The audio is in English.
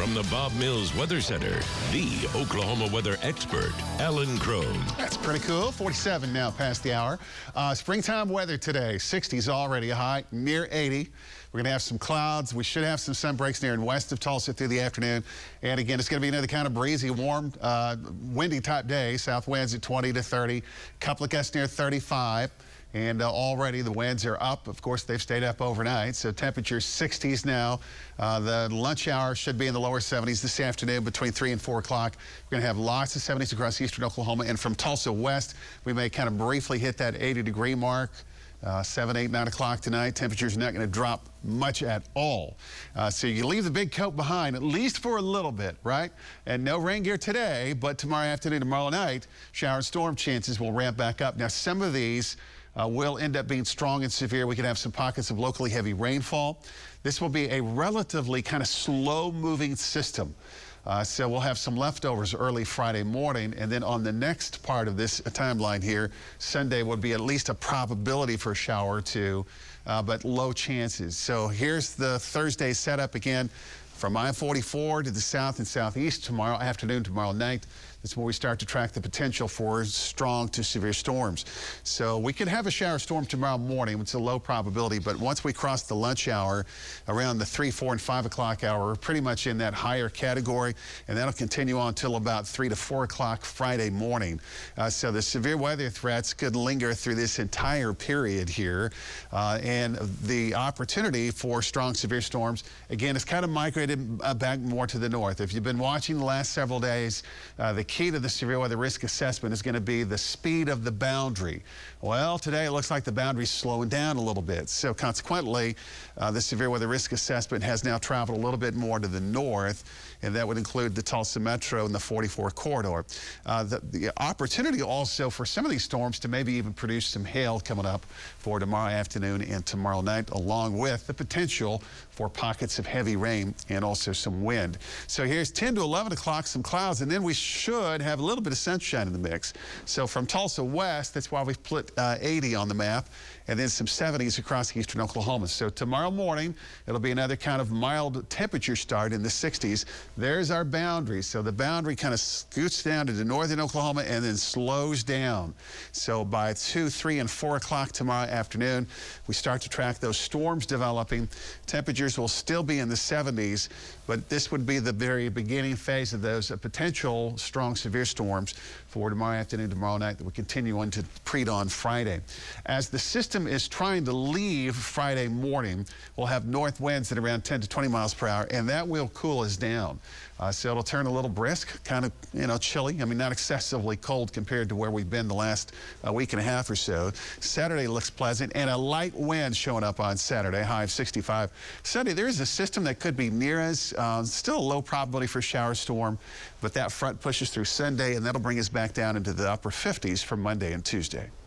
From the Bob Mills Weather Center, the Oklahoma weather expert, Alan Crone. That's pretty cool. 47 now past the hour. Springtime weather today. 60s already, a high near 80. We're going to have some clouds. We should have some sun breaks near and west of Tulsa through the afternoon. And again, it's going to be another kind of breezy, warm, windy type day. South winds at 20 to 30. Couple of gusts near 35. And already the winds are up. Of course, they've stayed up overnight. So temperatures 60s now. The lunch hour should be in the lower 70s this afternoon between 3 and 4 o'clock. We're going to have lots of 70s across eastern Oklahoma. And from Tulsa west, we may kind of briefly hit that 80-degree mark. 7, 8, 9 o'clock tonight. Temperatures not going to drop much at all. So you leave the big coat behind, at least for a little bit, right? And no rain gear today, but tomorrow afternoon, tomorrow night, shower and storm chances will ramp back up. Now, some of these will end up being strong and severe. We could have some pockets of locally heavy rainfall. This will be a relatively kind of slow-moving system. So we'll have some leftovers early Friday morning, and then on the next part of this timeline here, Sunday would be at least a probability for a shower or two, but low chances. So here's the Thursday setup again. From I-44 to the south and southeast tomorrow afternoon, tomorrow night. That's where we start to track the potential for strong to severe storms. So we could have a shower storm tomorrow morning. It's a low probability, but once we cross the lunch hour, around the 3, 4, and 5 o'clock hour, we're pretty much in that higher category, and that'll continue on until about 3 to 4 o'clock Friday morning. So the severe weather threats could linger through this entire period here, and the opportunity for strong severe storms, again, is kind of migrated back more to the north. If you've been watching the last several days, the key to the severe weather risk assessment is going to be the speed of the boundary. Well, today it looks like the boundary's slowing down a little bit. So consequently, the severe weather risk assessment has now traveled a little bit more to the north, and that would include the Tulsa Metro and the 44 corridor. The opportunity also for some of these storms to maybe even produce some hail coming up for tomorrow afternoon and tomorrow night, along with the potential for pockets of heavy rain and also some wind. So here's 10 to 11 o'clock, some clouds, and then we should have a little bit of sunshine in the mix. So from Tulsa west, that's why we've put 80 on the map, and then some 70s across eastern Oklahoma. So tomorrow morning, it'll be another kind of mild temperature start in the 60s. There's our boundary. So the boundary kind of scoots down into northern Oklahoma and then slows down. So by 2, 3, and 4 o'clock tomorrow afternoon, we start to track those storms developing. Temperatures will still be in the 70s, but this would be the very beginning phase of those potential strong severe storms for tomorrow afternoon, tomorrow night that will continue on to pre-dawn Friday. As the system is trying to leave Friday morning, we'll have north winds at around 10 to 20 miles per hour, and that will cool us down. So it'll turn a little brisk, kind of, chilly. I mean, not excessively cold compared to where we've been the last week and a half or so. Saturday looks pleasant, and a light wind showing up on Saturday, high of 65. Sunday, there is a system that could be near us. Still a low probability for shower storm, but that front pushes through Sunday, and that'll bring us back down into the upper 50s for Monday and Tuesday.